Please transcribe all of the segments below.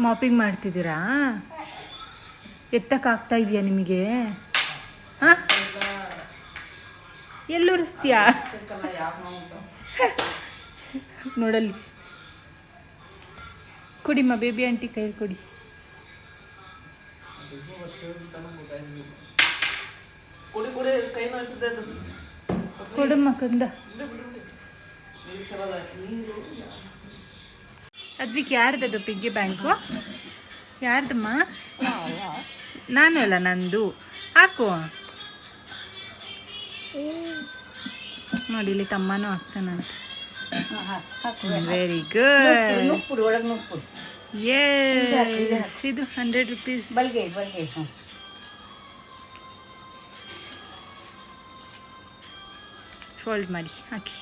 Mopping ಮಾಡ್ತಿದ್ದೀರಾ? ಎತ್ತಕ್ಕಾಗ್ತಾ ಇದೆಯಾ ನಿಮಗೆ? ಹಾಂ, ಎಲ್ಲೂರಿಸ್ತೀಯಾ? ನೋಡಲ್ಲಿ ಕುಡಿಮ್ಮ, ಬೇಬಿ ಆಂಟಿ ಕೈಯಲ್ಲಿ ಕೊಡಿ. ಕೊಡಮ್ಮ ಕಂದ. ಅದ್ವಿಕ್ ಯಾರ್ದದು ಪಿಗ್ಗಿ ಬ್ಯಾಂಕು? ಯಾರ್ದಮ್ಮ? ನಾನು ಅಲ್ಲ, ನಂದು. ಹಾಕು. ನೋಡಿ, ಇಲ್ಲಿ ತಮ್ಮನೂ ಹಾಕ್ತಾನಂತೆ. Very good. ಎಸ್, ಇದು 100 ರೂಪೀಸ್. ಫೋಲ್ಡ್ ಮಾಡಿ ಹಾಕಿ.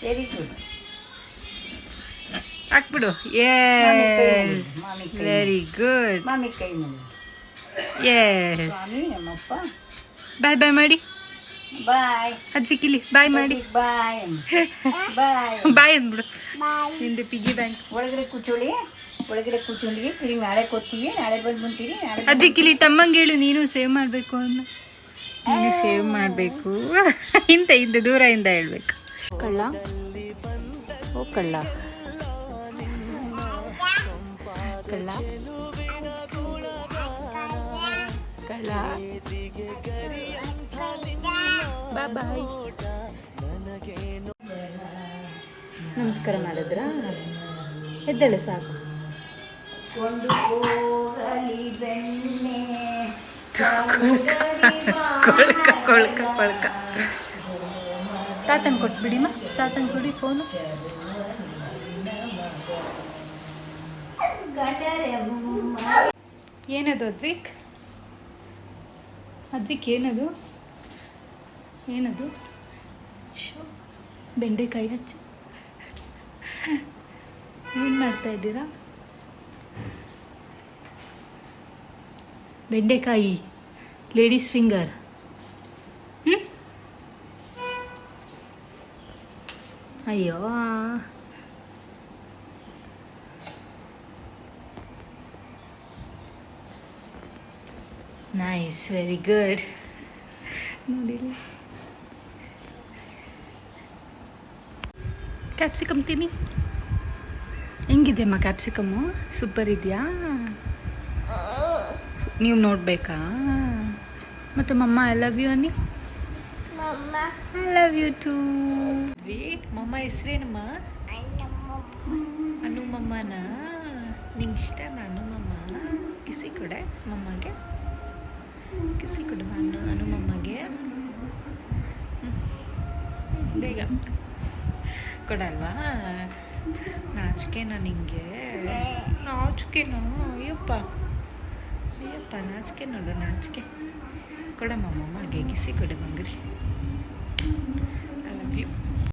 Very good. ಹಾಕ್ಬಿಡು. Yes, very good. ಮಾಮಿ ಕೈ ಮುಗಿ. ಎಸ್. ನಮ್ಮಪ್ಪ ಬಾಯ್ ಬಾಯ್ ಮಾಡಿ. ಬಾಯ್. ಅದ್ವಿಕ್ ಇಲ್ಲಿ ಬಾಯ್ ಮಾಡಿ. ಬಾಯ್ ಬಾಯ್ ಬಾಯ್ ಅಂದ್ಬಿಡು. ನಿಂದು ಪಿಗ್ಗಿ ಬ್ಯಾಂಕ್. ಒಳಗಡೆ ಕೂತ್ಕೊಂಡ್ರಿ, ತಿರುಗಿ ನಾಳೆ ಕೂತೀವಿ, ನಾಳೆ ಬಂದ್ಬಿಡ್ತೀರಿ. ಅದ್ವಿಕ್ ಇಲ್ಲಿ ತಮ್ಮಂಗೆ ಹೇಳು, ನೀನು ಸೇವ್ ಮಾಡಬೇಕು ಅನ್ನೋ. ನೀನು ಸೇವ್ ಮಾಡಬೇಕು. ಇಂದ ದೂರದಿಂದ ಹೇಳ್ಬೇಕು. ಕಳ್ಳ, ಓ ಕಳ್ಳ, ಕಳ್ಳ, ಕಳ್ಳ. ಬಾಯ್. ನಮಸ್ಕಾರ ಮಾಡಿದ್ರ? ಎದ್ದೇಳೆ ಸಾಕು. ಕೊಳ್ಕ. ತಾತನ್ ಕೊಟ್ಬಿಡಿಮ್ಮ, ತಾತನ್ ಕೊಡಿ ಫೋನು. ಏನದು ಅದ್ವಿಕ್? ಏನದು? ಬೆಂಡೆಕಾಯಿ ಹಚ್ಚು. ಏನು ಮಾಡ್ತಾ ಇದ್ದೀರಾ? ಬೆಂಡೆಕಾಯಿ, ಲೇಡೀಸ್ ಫಿಂಗರ್. ಅಯ್ಯೋ, ನೈಸ್, ವೆರಿ ಗುಡ್. ನೋಡಿಲ್ಲ, ಕ್ಯಾಪ್ಸಿಕಮ್ ತಿನ್ನಿ. ಹೆಂಗಿದೆಯಮ್ಮ ಕ್ಯಾಪ್ಸಿಕಮ್ಮು? ಸೂಪರ್ ಇದೆಯಾ? ನೀವು ನೋಡಬೇಕಾ? ಮತ್ತು ಮಮ್ಮ ಐ ಲವ್ ಯು ಅನ್ನಿ. I love you too. Mamma ಹೆಸ್ರೇನಮ್ಮ? ಅನು ಮಮ್ಮನ. ನಿಂಗೆ ಇಷ್ಟ ನಾನು ಮಮ್ಮ? ಕಿಸಿ ಕೊಡೆ ಮಮ್ಮಗೆ, ಕಿಸಿ ಕೊಡು ಅನು ಮಮ್ಮಗೆ. ಬೇಗ ಕೊಡಲ್ವಾ? ನಾಚಿಕೆನಾ ನಿಂಗೆ? ನಾಚಿಕೆನೋ? ಅಯ್ಯಪ್ಪ ನಾಚಿಕೆ ನೋಡು, ನಾಚಿಕೆ. ಕೊಡಮ್ಮ ಮಮ್ಮಗೆ ಕಿಸಿ ಕೊಡು ಬಂಗ್ರಿ. I love you.